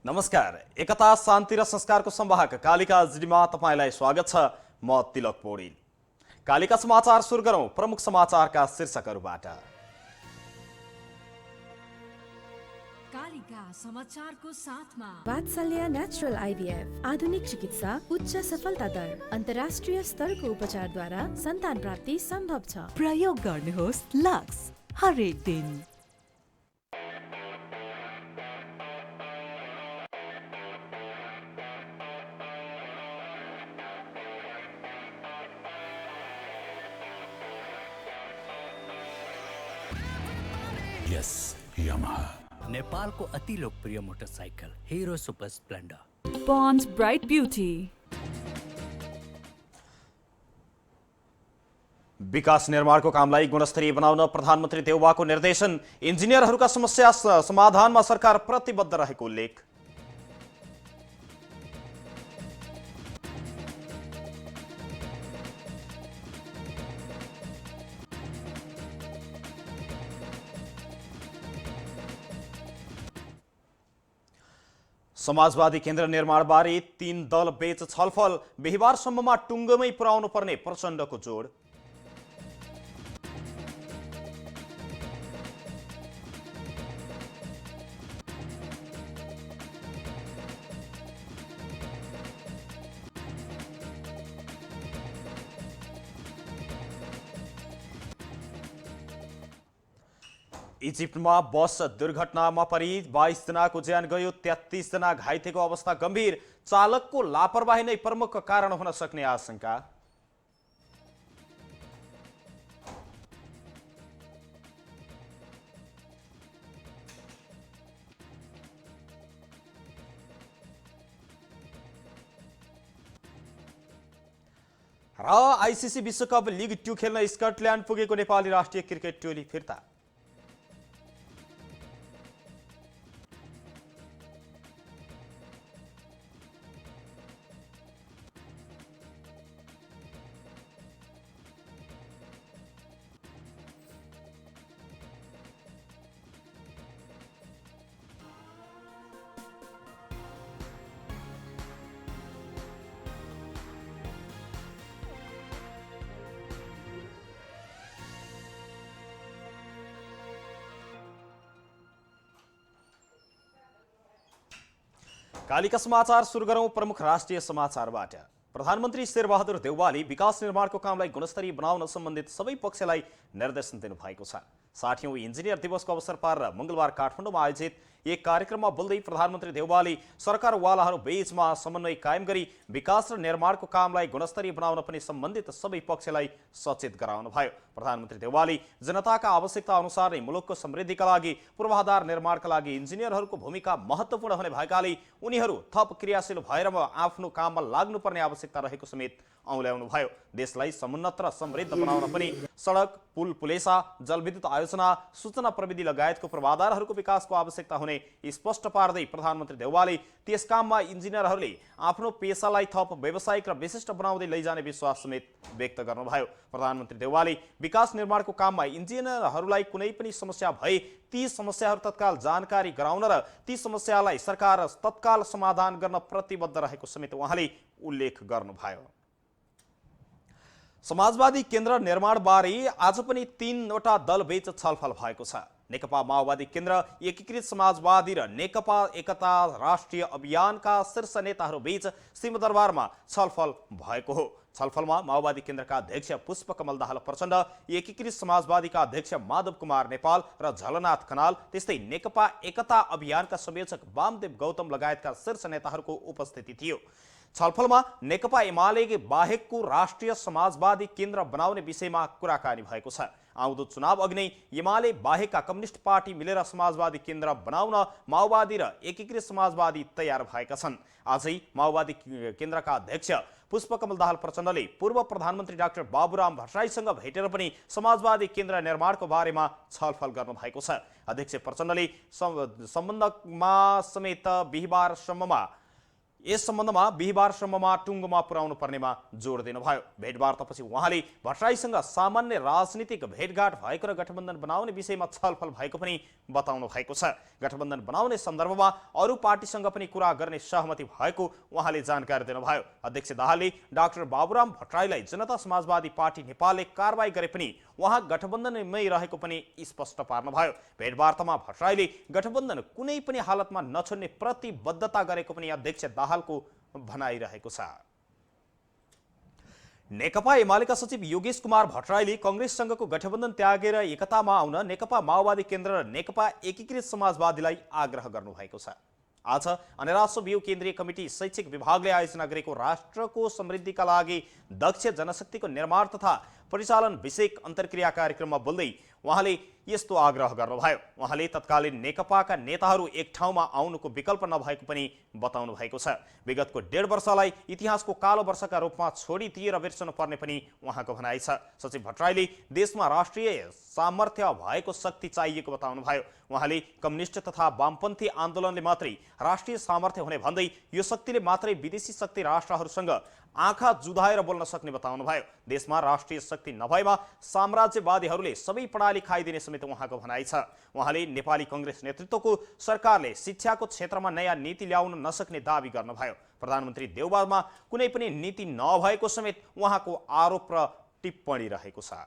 नमस्कार। एकता शान्ति र संस्कारको संवाहक कालिका जिडीमा तपाईलाई स्वागत छ। म तिलक पौडेल। कालिका समाचार सुरु गरौं प्रमुख समाचारका शीर्षकहरूबाट। कालिका समाचारको साथमा वात्सल्य नेचुरल आइभीएफ आधुनिक चिकित्सा उच्च सफलता दर अन्तर्राष्ट्रिय स्तरको उपचारद्वारा सन्तान प्राप्ति सम्भव छ। प्रयोग गर्नुहोस् लक्स हरेक दिन। नेपालको अति लोकप्रिय motorcycle Hero Super Splendor. Bond's Bright Beauty। विकास निर्माणको कामलाई गुणस्तरीय बनाउन प्रधानमन्त्री देउवाको निर्देशन। इन्जिनियरहरूका समस्या समाधानमा सरकार प्रतिबद्ध रहेको उल्लेख। समाजवादी केन्द्र निर्माणबारे 3 दल बीच छलफल। बिहिबारसम्ममा टुङ्गोमै पुर्याउनु पर्ने प्रचण्डको जोड। इजिप्टमा बस दुर्घटनामा परि 22 जनाको ज्यान गयो, 33 जना घाइतेको अवस्था गम्भीर। चालकको लापरवाही नै प्रमुख कारण हुन सक्ने आशंका। र आइसिसी विश्वकप लिग 2 खेल्न स्कटल्यान्ड पुगेको नेपाली राष्ट्रिय क्रिकेट टोली फिर्ता। कालिका समाचार सुरु गरौं प्रमुख राष्ट्रिय समाचारबाट। प्रधानमन्त्री शेरबहादुर देउवाले विकास निर्माणको कामलाई गुणस्तरीय बनाउन सम्बन्धित सबै पक्षलाई निर्देशन दिनुभएको छ। 60औं इन्जिनियर दिवसको अवसर पारेर मंगलबार काठमाडौँमा आयोजित एक कार्यक्रममा बोल्दै प्रधानमन्त्री देउवाले सरकारवालाहरू बीचमा समन्वय कायम गरी विकास र निर्माणको कामलाई गुणस्तरीय बनाउन पनि सम्बन्धित सबै पक्षलाई सचेत गराउनुभयो। प्रधानमन्त्री देउवाले जनताका आवश्यकता अनुसार नै मुलुकको समृद्धिका लागि पूर्वाधार निर्माणका लागि इन्जिनियरहरूको भूमिका महत्त्वपूर्ण हुने भएकाले उनीहरू थप क्रियाशील भएर आफ्नो काममा लाग्नुपर्ने आवश्यकता रहेको समेत औल्याउनुभयो। देशलाई समुन्नत र समृद्ध बनाउन पनि सडक, पुल, पुलेसा, जलविद्युत आयोजना, सूचना प्रविधि लगायतको पूर्वाधारहरूको विकासको आवश्यकता हुने स्पष्ट पार्दै प्रधानमन्त्री देउवाले त्यस काममा इन्जिनियरहरूले आफ्नो पेसालाई थप व्यावसायिक र विशिष्ट बनाउँदै लैजाने विश्वास समेत व्यक्त गर्नुभयो। प्रधानमन्त्री देउवाले विकास निर्माणको काममा इन्जिनियरहरूलाई कुनै पनि समस्या भए ती समस्याहरू तत्काल जानकारी गराउन र ती समस्यालाई सरकार तत्काल समाधान गर्न प्रतिबद्ध रहेको समेत उहाँले उल्लेख गर्नुभयो। समाजवादी केन्द्र निर्माणबारे आज पनि 3वटा दलबीच छलफल भएको छ। नेकपा माओवादी केन्द्र, एकीकृत समाजवादी र नेकपा एकता राष्ट्रिय अभियानका शीर्ष नेताहरूबीच सिंहदरबारमा छलफल भएको हो। छलफलमा माओवादी केन्द्रका अध्यक्ष पुष्पकमल दाहाल प्रचण्ड, एकीकृत समाजवादीका अध्यक्ष माधव कुमार नेपाल र झलनाथ खनाल, त्यस्तै नेकपा एकता अभियानका संयोजक वामदेव गौतम लगायतका शीर्ष नेताहरूको उपस्थिति थियो। छलफलमा नेकपा एमाले बाहेकको राष्ट्रिय समाजवादी केन्द्र बनाउने विषयमा कुराकानी भएको छ। आउँदो चुनाव अघि नै एमाले बाहेकका कम्युनिस्ट पार्टी मिलेर समाजवादी केन्द्र बनाउन माओवादी र एकीकृत समाजवादी तयार भएका छन्। आजै माओवादी केन्द्रका अध्यक्ष पुष्पकमल दाहाल प्रचण्डले पूर्व प्रधानमन्त्री डाक्टर बाबुराम भट्टराईसँग भेटेर पनि समाजवादी केन्द्र निर्माणको बारेमा छलफल गर्नुभएको छ। अध्यक्ष प्रचण्डले सम्बन्धमा समेत बिहिबारसम्ममा यस सम्बन्धमा बिहीबारसम्ममा टुङ्गोमा पुर्याउनु पर्नेमा जोड दिनुभयो। भेटवार्तापछि उहाँले भट्टराईसँग सामान्य राजनीतिक भेटघाट भएको र गठबन्धन बनाउने विषयमा छलफल भएको पनि बताउनु भएको छ। गठबन्धन बनाउने सन्दर्भमा अरू पार्टीसँग पनि कुरा गर्ने सहमति भएको उहाँले जानकारी दिनुभयो। अध्यक्ष दाहालले डाक्टर बाबुराम भट्टराईलाई जनता समाजवादी पार्टी नेपालले कारबाही गरे पनि उहाँ गठबन्धनमै रहेको पनि स्पष्ट पार्नुभयो। भेटवार्तामा भट्टराईले गठबन्धन कुनै पनि हालतमा नछोड्ने प्रतिबद्धता गरेको पनि अध्यक्ष दाहालको भनाइरहेको छ। नेकपा एमालेका सचिव योगेश कुमार भट्टराईले कङ्ग्रेससँगको गठबन्धन त्यागेर एकतामा आउन नेकपा माओवादी केन्द्र र नेकपा एकीकृत समाजवादीलाई आग्रह गर्नुभएको छ। आज अनेरासो बिउ केन्द्रीय कमिटी शैक्षिक विभागले आयोजना गरेको राष्ट्रको समृद्धिका लागि दक्ष जनशक्तिको निर्माण तथा परिचालन विषयक अन्तर्क्रिया कार्यक्रममा बोल्दै उहाँले यस्तो आग्रह गर्नुभयो। उहाँले तत्कालीन नेकपाका नेताहरू एक ठाउँमा आउनुको विकल्प नभएको पनि बताउनु भएको छ। विगतको 1.5 वर्षलाई इतिहासको कालो वर्षका रूपमा छोडिदिएर बिर्सनु पर्ने पनि उहाँको भनाइ छ। सचिव भट्टराईले देशमा राष्ट्रिय सामर्थ्य भएको शक्ति चाहिएको बताउनुभयो। उहाँले कम्युनिस्ट तथा वामपन्थी आन्दोलनले मात्रै राष्ट्रिय सामर्थ्य हुने भन्दै यो शक्तिले मात्रै विदेशी शक्ति राष्ट्रहरूसँग आँखा जुधाएर बोल्न सक्ने बताउनुभयो। देशमा राष्ट्रिय शक्ति नभएमा साम्राज्यवादीहरूले सबै प्रणाली खाइदिने समेत उहाँको भनाइ छ। उहाँले नेपाली कङ्ग्रेस नेतृत्वको सरकारले शिक्षाको क्षेत्रमा नयाँ नीति ल्याउन नसक्ने दावी गर्नुभयो। प्रधानमन्त्री देउबामा कुनै पनि नीति नभएको समेत उहाँको आरोप र टिप्पणी रहेको छ।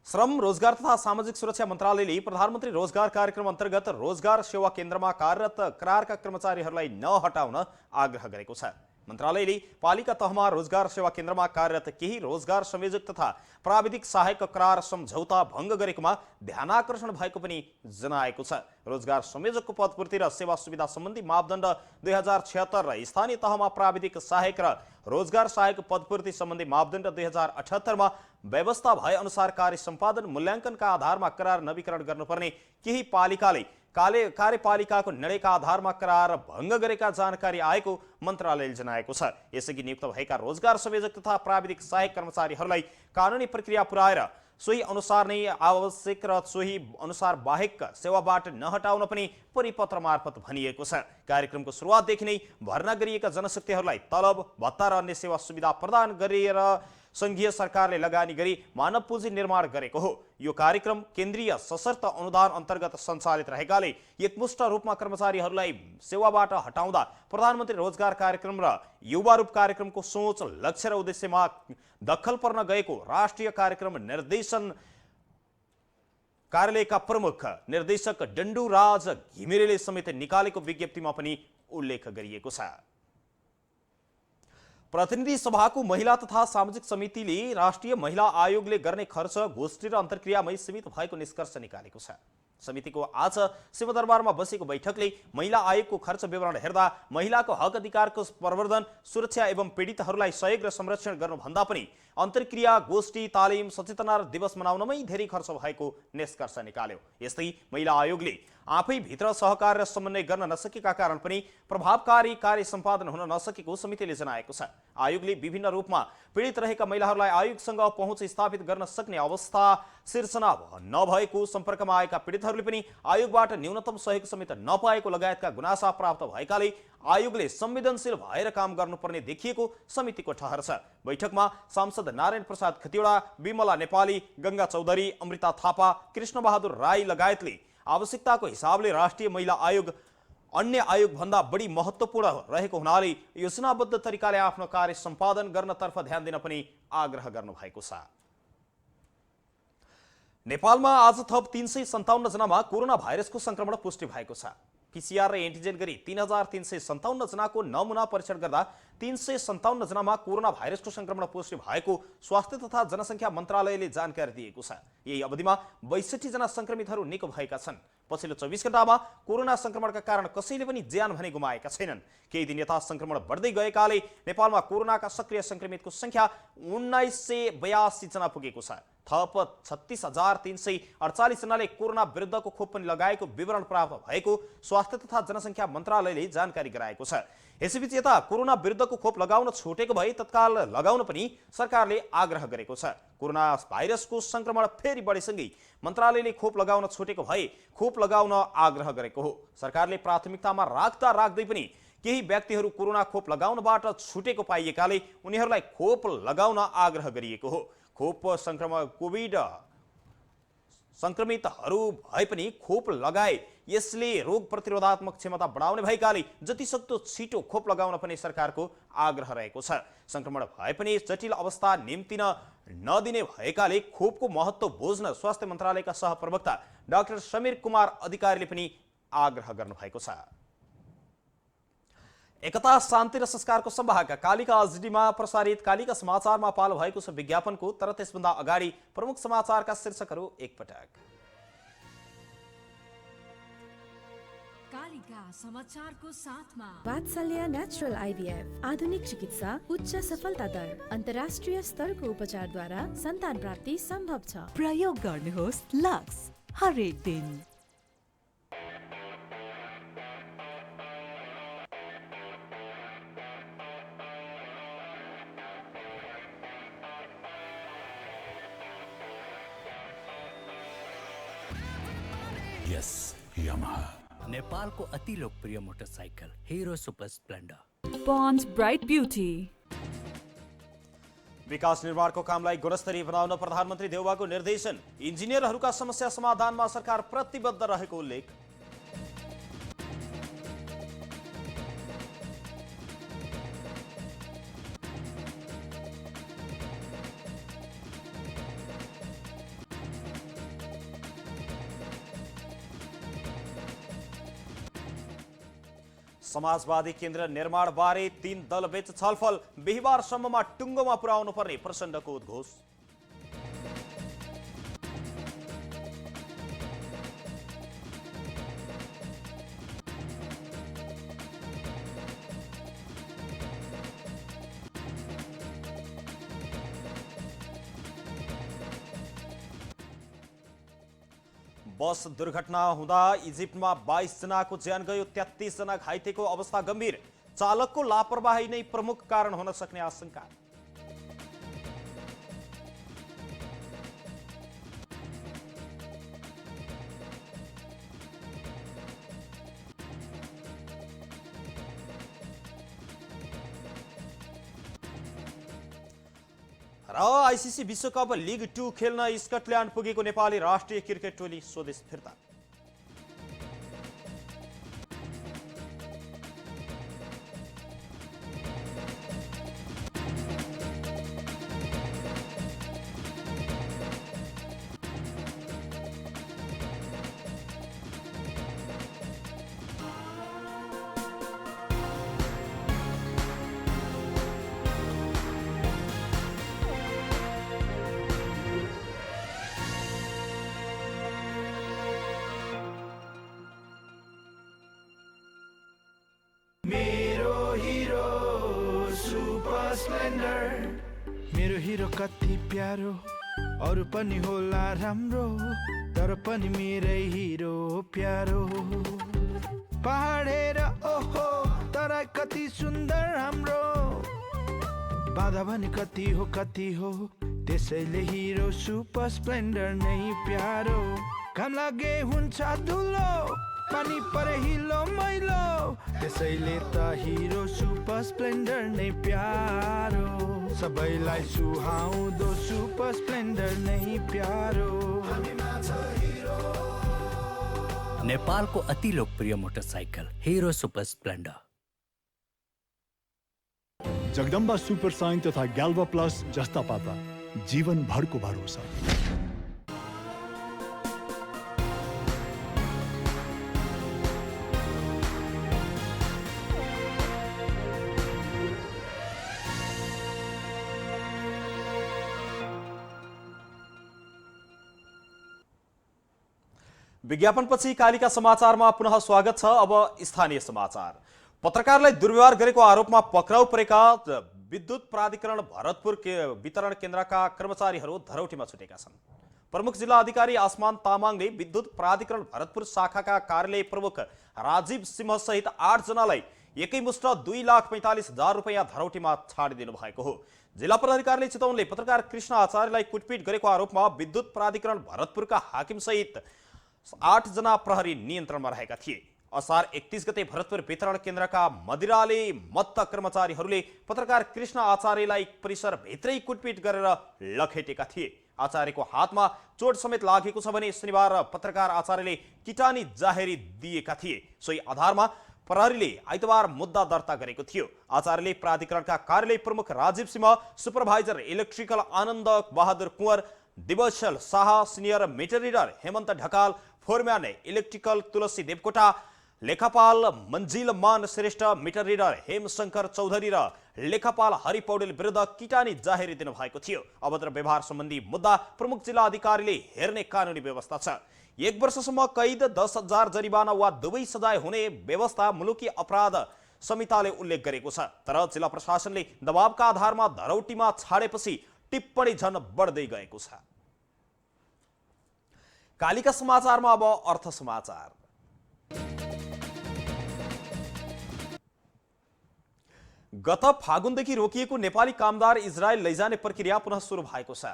श्रम रोजगार तथा सामाजिक सुरक्षा मन्त्रालयले प्रधानमन्त्री रोजगार कार्यक्रम अन्तर्गत रोजगार सेवा केन्द्रमा कार्यरत करारका कर्मचारीहरूलाई नहटाउन आग्रह गरेको छ। मन्त्रालयले पालिका तहमा रोजगार सेवा केन्द्रमा कार्यरत केही रोजगार संयोजक तथा प्राविधिक सहायक करार सम्झौता भङ्ग गरेकोमा ध्यानाकर्षण भएको पनि जनाएको छ। रोजगार संयोजकको पदपूर्ति र सेवा सुविधा सम्बन्धी मापदण्ड 2076 र स्थानीय तहमा प्राविधिक सहायक र रोजगार सहायक पदपूर्ति सम्बन्धी मापदण्ड 2078 मा व्यवस्था भए अनुसार कार्य सम्पादन मूल्याङ्कनका आधारमा करार नवीकरण गर्नुपर्ने केही पालिकाले कार्यपालिकाको निर्णयका आधारमा करार भङ्ग गरेका जानकारी आएको मन्त्रालयले जनाएको छ। यसअघि नियुक्त भएका रोजगार संयोजक तथा प्राविधिक सहायक कर्मचारीहरूलाई कानुनी प्रक्रिया पुर्याएर सोही अनुसार नै आवश्यक र सोही अनुसार बाहेक सेवाबाट नहटाउन पनि परिपत्र मार्फत भनिएको छ। कार्यक्रमको सुरुवातदेखि नै भर्ना गरिएका जनशक्तिहरूलाई तलब भत्ता र अन्य सेवा सुविधा प्रदान गरेर संघीय सरकारले लगानी गरी मानव पुँजी निर्माण गरेको हो। यो कार्यक्रम केन्द्रीय सशर्त अनुदान अन्तर्गत सञ्चालित रहेकाले एकमुष्ट रूपमा कर्मचारीहरूलाई सेवाबाट हटाउँदा प्रधानमन्त्री रोजगार कार्यक्रम र युवा रूप कार्यक्रमको सोच, लक्ष्य र उद्देश्यमा दखल पर्न गएको राष्ट्रिय कार्यक्रम निर्देशन कार्यालयका प्रमुख निर्देशक डण्डुराज घिमिरेले समेत निकालेको विज्ञप्तिमा पनि उल्लेख गरिएको छ। प्रतिनिधि सभाको महिला तथा सामाजिक समितिले राष्ट्रिय महिला आयोगले गर्ने खर्च गोष्ठी र अन्तर्क्रियामै सीमित भएको निष्कर्ष निकालेको छ। समितिको आज सिंहदरबारमा बसेको बैठकले महिला आयोगको खर्च विवरण हेर्दा महिलाको हक अधिकारको प्रवर्धन, सुरक्षा एवं पीडितहरूलाई सहयोग र संरक्षण गर्नुभन्दा पनि अन्तर्क्रिया, गोष्ठी, तालिम, सचेतना र दिवस मनाउनमै धेरै खर्च भएको निष्कर्ष निकाल्यो। यस्तै महिला आयोगले आफै भित्र सहकार र समन्वय गर्न नसकेका कारण पनि प्रभावकारी कार्य सम्पादन हुन नसकेको समितिले जनाएको छ। आयोगले विभिन्न रूपमा पीडित रहेका महिलाहरूलाई आयोगसँग पहुँच स्थापित गर्न सक्ने अवस्था सिर्जना नभएको, सम्पर्कमा आएका पीडितहरूले पनि आयोगबाट न्यूनतम सहयोग समेत नपाएको लगायतका गुनासा प्राप्त भएकाले आयोगले संवेदनशील भएर काम गर्नुपर्ने देखिएको समितिको ठहर छ। बैठकमा सांसद नारायण प्रसाद खतिवडा, विमला नेपाली, गंगा चौधरी, अमृता थापा, कृष्णबहादुर राई लगायतले आवश्यकताको हिसाबले राष्ट्रिय महिला आयोग अन्य आयोग भन्दा बढी महत्त्वपूर्ण रहेको हुनाले योजनाबद्ध तरिकाले आफ्नो कार्य सम्पादन गर्नतर्फ ध्यान दिन पनि आग्रह गर्नुभएको छ। नेपालमा आज थप 357 जनामा कोरोना भाइरसको संक्रमण पुष्टि भएको छ। पीसीआर र एन्टिजेन गरी 3357 जनाको नमुना परीक्षण गर्दा 357 जनामा कोरोना भाइरसको संक्रमण पुष्टि भएको स्वास्थ्य तथा जनसङ्ख्या मन्त्रालयले जानकारी दिएको छ। यही अवधिमा 62 जना संक्रमितहरू निको भएका छन्। पछिल्लो 24 घण्टामा कोरोना संक्रमणका कारण कसैले पनि ज्यान भने गुमाएका छैनन्। केही दिन यता संक्रमण बढ्दै गएकाले नेपालमा कोरोनाका सक्रिय संक्रमितको संख्या 1982 जना पुगेको छ। थप 36,348 जनाले कोरोना विरुद्धको खोप पनि लगाएको विवरण प्राप्त भएको स्वास्थ्य तथा जनसङ्ख्या मन्त्रालयले जानकारी गराएको छ। यसैबीच यता कोरोना विरुद्धको खोप लगाउन छुटेको भए तत्काल लगाउन पनि सरकारले आग्रह गरेको छ। कोरोना भाइरसको संक्रमण फेरि बढेसँगै मन्त्रालयले खोप लगाउन छुटेको भए खोप लगाउन आग्रह गरेको हो। सरकारले प्राथमिकतामा राख्दै पनि केही व्यक्तिहरू कोरोना खोप लगाउनबाट छुटेको पाइएकाले उनीहरूलाई खोप लगाउन आग्रह गरिएको हो। खोप कोभिड संक्रमितहरू भए पनि खोप लगाए यसले रोग प्रतिरोधात्मक क्षमता बढाउने भएकाले जतिसक्दो छिटो खोप लगाउन पनि सरकारको आग्रह रहेको छ। संक्रमण भए पनि जटिल अवस्था निम्तिन नदिने भएकाले खोपको महत्त्व बुझ्न स्वास्थ्य मन्त्रालयका सहप्रवक्ता डाक्टर समीर कुमार अधिकारीले पनि आग्रह गर्नुभएको छ। एकता शान्ति र संस्कारको संवाहक कालिका एचडीमा प्रसारित कालिका समाचारमा पालो भएको छ विज्ञापनको। तर त्यसभन्दा अगाडि प्रमुख समाचारका शीर्षकहरू एकपटक। कालिका समाचारको साथमा वात्सल्य नेचुरल आइभीएफ आधुनिक चिकित्सा उच्च सफलता दर अन्तर्राष्ट्रिय स्तरको उपचारद्वारा सन्तान प्राप्ति सम्भव छ। प्रयोग गर्नुहोस् लक्स हरेक दिन। यस यामाहा नेपालको अति लोकप्रिय motorcycle Hero Super Splendor. Pond's Bright Beauty। विकास निर्माणको कामलाई गुणस्तरीय बनाउन प्रधानमन्त्री देउवाको निर्देशन। इन्जिनियरहरूका समस्या समाधानमा सरकार प्रतिबद्ध रहेको उल्लेख। समाजवादी केन्द्र निर्माणबारे 3 दलबीच छलफल। बिहिबारसम्ममा टुङ्गोमा पुर्याउनु पर्ने प्रचण्डको उद्घोष। बस दुर्घटना हुँदा इजिप्टमा 22 जनाको ज्यान गयो, 33 जना घाइतेको अवस्था गम्भीर। चालकको लापरवाही नै प्रमुख कारण हुन सक्ने आशंका। र आइसिसी विश्वकप लिग 2 खेल्न स्कटल्यान्ड पुगेको नेपाली राष्ट्रिय क्रिकेट टोली स्वदेश फिर्ता। मेरो हिरो कति प्यारो, अरू पनि होला राम्रो, तर पनि मेरै हिरो प्यारो। पहाडेर ओहो तर कति सुन्दर हाम्रो, बाधा भने कति हो त्यसैले हिरो सुपर स्प्लेन्डर नै प्यारो। घाम लागे हुन्छ धुलो, पानी परे हिलो मैलो, त्यसैले त हिरो सुपर स्प्लेन्डर नै प्यारो। सबैलाई सुहाउँदो सुपर स्प्लेन्डर नै प्यारो। नेपालको अति लोकप्रिय motorcycle Hero Super Splendor. Jagadamba Super Shine तथा ग्याल्वा प्लस जस्ता पाता जीवनभरको भरोसा। विज्ञापनपछि कालिका समाचारमा पुनः स्वागत छ। अब स्थानीय समाचार। पत्रकारलाई दुर्व्यवहार गरेको आरोपमा पक्राउ परेका विद्युत प्राधिकरण भरतपुर वितरण केन्द्रका कर्मचारीहरू धरौटीमा छुटेका छन्। प्रमुख जिल्ला अधिकारी आसमान तामाङले विद्युत प्राधिकरण भरतपुर शाखाका कार्यालय प्रमुख राजीव सिंह सहित 8 जनालाई एकैमुष्ट 2,45,000 रुपैयाँ धरौटीमा छाडिदिनु भएको हो। जिल्ला पदाधिकारीले चितवनले पत्रकार कृष्ण आचार्यलाई कुटपिट गरेको आरोपमा विद्युत प्राधिकरण भरतपुरका हाकिम सहित 8 जना प्रहरी नियन्त्रणमा रहेका थिए। असार 31 गते भरतपुर वितरण केन्द्रका मदिराले मत्त कर्मचारीहरूले पत्रकार कृष्ण आचार्यलाई परिसर भित्रै कुटपिट गरेर लखेटेका थिए। आचार्यको हातमा चोट समेत लागेको छ भने शनिबार पत्रकार आचार्यले किटानी जाहेरी दिएका थिए। सोही आधारमा प्रहरीले आइतबार मुद्दा दर्ता गरेको थियो। आचार्यले प्राधिकरणका कार्यालय प्रमुख राजीव सिंह, सुपरभाइजर इलेक्ट्रिकल आनन्द बहादुर कुंवर, दिवसल Shah, senior meter reader Hemant Dhakal, foreman electrical Tulsi Devkota, लेखापाल मन्जिल मान श्रेष्ठ, मिटर रिडर हेमशंकर चौधरी र लेखापाल हरि पौडेल विरुद्ध किटानी जाहेरी दिनुभएको थियो। अभद्र व्यवहार सम्बन्धी मुद्दा प्रमुख जिल्ला अधिकारीले हेर्ने कानुनी व्यवस्था छ। 1 वर्षसम्म कैद, 10,000 जरिवाना वा दुवै सजाय हुने व्यवस्था मुलुकी अपराध संहिताले उल्लेख गरेको छ। तर जिल्ला प्रशासनले दबावका आधारमा धरौटीमा छाडेपछि टिप्पणी झन बढ्दै गएको छ। कालिका समाचारमा अब अर्थ समाचार। गत फागुनदेखि रोकिएको नेपाली कामदार इजरायल लैजाने प्रक्रिया पुनः सुरु भएको छ।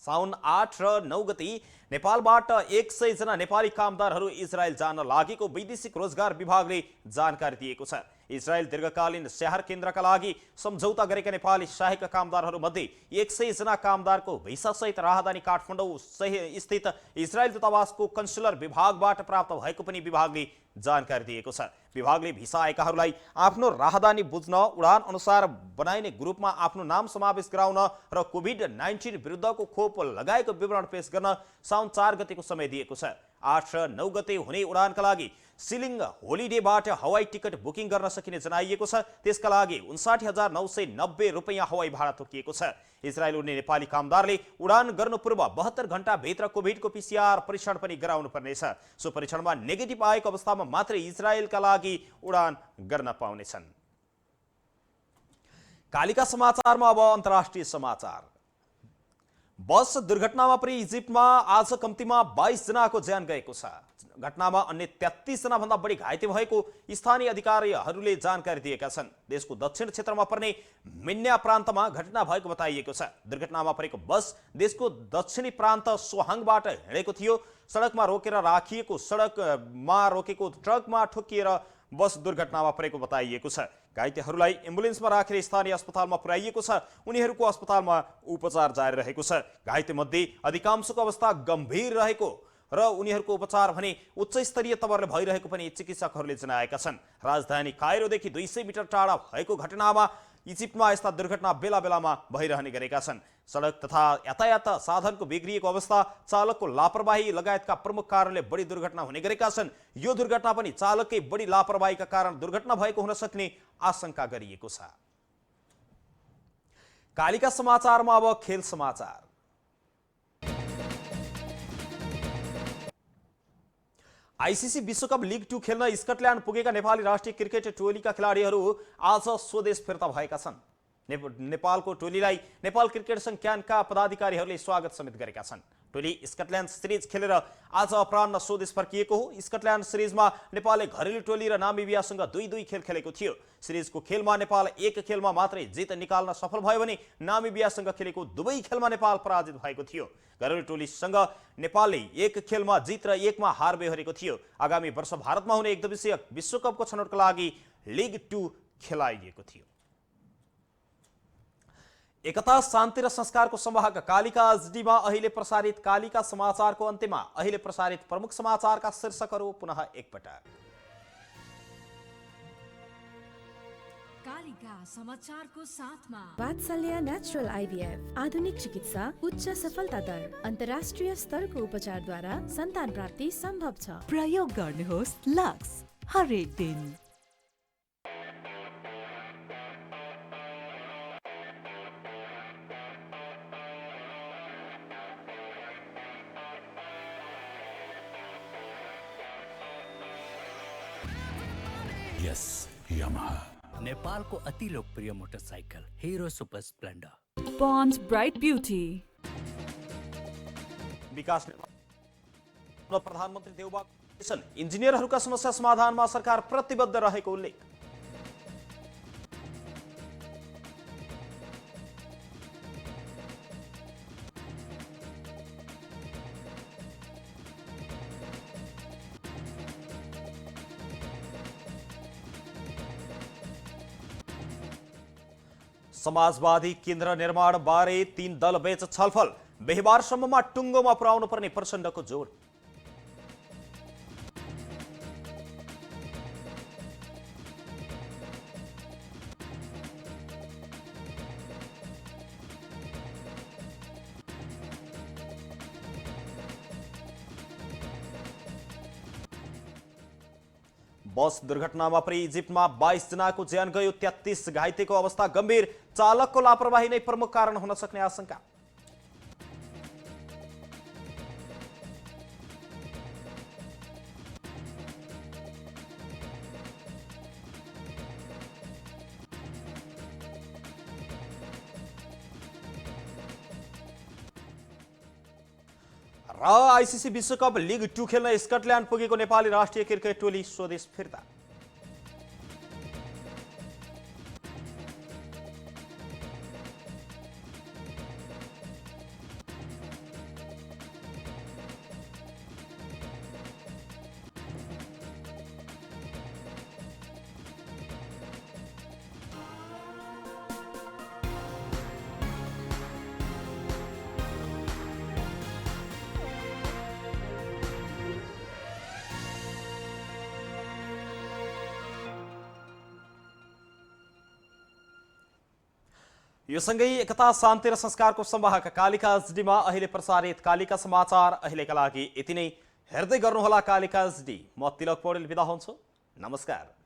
साउन 8 र 9 गति नेपालबाट 100 जना नेपाली कामदारहरू इजरायल जान लागेको वैदेशिक रोजगार विभागले जानकारी दिएको छ। इजरायल दीर्घकालीन स्याहार केन्द्रका लागि सम्झौता गरेका नेपाली सहायक कामदारहरू मध्ये 100 जना कामदारको भिसा सहित राहदानी काठमाडौँ स्थित इजरायल दूतावासको कन्सुलर विभागबाट प्राप्त भएको पनि विभागले जानकारी दिएको छ। विभागले भिसा आएकाहरूलाई आफ्नो राहदानी बुझ्न, उडान अनुसार बनाइने ग्रुपमा आफ्नो नाम समावेश गराउन र कोभिड-19 विरुद्धको खोप लगाएको विवरण पेश गर्न साउन 4 गतेको समय दिएको छ। 8 र 9 गते हुने उडानका लागि सिलिङ होलिडेबाट हवाई टिकट बुकिङ गर्न सकिने जनाइएको छ। त्यसका लागि 59,990 रुपैयाँ हवाई भाडा तोकिएको छ। इजरायल उड्ने नेपाली कामदारले उडान गर्नु पूर्व 72 घण्टाभित्र कोभिडको पीसीआर परीक्षण पनि गराउनु पर्नेछ। सो परीक्षणमा नेगेटिभ आएको अवस्थामा मात्रै इजरायलका लागि उडान गर्न पाउनेछन्। कालिका समाचारमा अब अन्तर्राष्ट्रिय समाचार। बस दुर्घटनामा परि इजिप्टमा आज कम्तीमा 22 जनाको ज्यान गएको छ। घटनामा अन्य 33 जना भन्दा बढी घाइते भएको स्थानीय अधिकारीहरूले जानकारी दिएका छन्। देशको दक्षिण क्षेत्रमा पर्ने मिन्या प्रान्तमा घटना भएको बताइएको छ। दुर्घटनामा परेको बस देशको दक्षिणी प्रान्त सोहाङबाट हिँडेको थियो। सडकमा रोकेर राखिएको सडकमा रोकेको ट्रकमा ठोकिएर बस दुर्घटनामा परेको बताइएको छ। घाइतेहरूलाई एम्बुलेन्समा राखेर स्थानीय अस्पतालमा पुर्याइएको छ। उनीहरूको अस्पतालमा उपचार जारी रहेको छ। घाइते मध्ये अधिकांशको अवस्था गम्भीर रहेको र उनीहरूको उपचार भने उच्च स्तरीय तवरले भइरहेको पनि चिकित्सकहरूले जनाएका छन्। राजधानी काइरोदेखि 200 मिटर टाढा भएको घटनामा इजिप्टमा यस्ता दुर्घटना बेला बेलामा भइरहने गरेका छन्। सडक तथा यातायात साधनको बिग्रिएको अवस्था, चालकको लापरवाही लगायतका प्रमुख कारणले बढी दुर्घटना हुने गरेका छन्। यो दुर्घटना पनि चालककै बढी लापरवाहीका कारण दुर्घटना भएको हुन सक्ने आशंका गरिएको छ। कालिका समाचारमा अब खेल समाचार। आईसीसी विश्वकप लिग 2 खेल्न स्कटल्यान्ड पुगेका नेपाली राष्ट्रिय क्रिकेट टोलीका खेलाडीहरू आज स्वदेश फिर्ता भएका छन्। नेपालको टोलीलाई नेपाल क्रिकेट संघ क्यानका पदाधिकारीहरूले स्वागत समेत गरेका छन्। टोली स्कटल्यान्ड सिरिज खेलेर आज अपराह्न स्वदेश फर्किएको हो। स्कटल्यान्ड सिरिजमा नेपालले घरेलु टोली र नामिबियासँग 2-2 खेल खेलेको थियो। सिरिजको खेलमा नेपाल एक खेलमा मात्रै जित निकाल्न सफल भयो भने नामिबियासँग खेलेको दुवै खेलमा नेपाल पराजित भएको थियो। घरेलु टोलीसँग नेपालले एक खेलमा जित र एकमा हार बेहोरेको थियो। आगामी वर्ष भारतमा हुने एकदिवसीय विश्वकपको छनौटका लागि लिग 2 खेलाइएको थियो। एकता, शान्ति र संस्कारको संवाहक कालिका एचडीमा अहिले प्रसारित कालिका समाचारको अन्त्यमा अहिले प्रसारित प्रमुख समाचारका शीर्षकहरू पुनः एकपटक। कालिका समाचारको साथमा वात्सल्य नेचुरल आइभीएफ आधुनिक चिकित्सा, उच्च सफलता दर, अन्तर्राष्ट्रिय स्तरको उपचारद्वारा सन्तान प्राप्ति सम्भव छ। प्रयोग गर्नुहोस् लक्स हरेक दिन। यस यामाहा नेपालको अति लोकप्रिय motorcycle Hero Super Splendor. Bond Bright Beauty. विकास प्रधानमन्त्री देउबा इन्जिनियरहरूका समस्या समाधानमा सरकार प्रतिबद्ध रहेको उल्लेख। समाजवादी केन्द्र निर्माण बारे 3 दलबीच छलफल, बिहीबारसम्ममा टुङ्गोमा पुर्याउनु पर्ने प्रचण्डको जोड। बस दुर्घटनामा परि इजिप्टमा 22 जनाको ज्यान गयो, 33 घाइतेको अवस्था गम्भीर। चालकको लापरवाही नै प्रमुख कारण हुन सक्ने आशंका। र आइसिसी विश्वकप लिग 2 खेल्न स्कटल्यान्ड पुगेको नेपाली राष्ट्रिय क्रिकेट टोली स्वदेश फिर्ता। यो सँगै एकता शान्ति र संस्कारको संवाहक कालिका एचडीमा अहिले प्रसारित कालिका समाचार अहिलेका लागि यति नै। हेर्दै गर्नुहोला कालिका एचडी। म तिलक पौडेल बिदा हुन्छु। नमस्कार।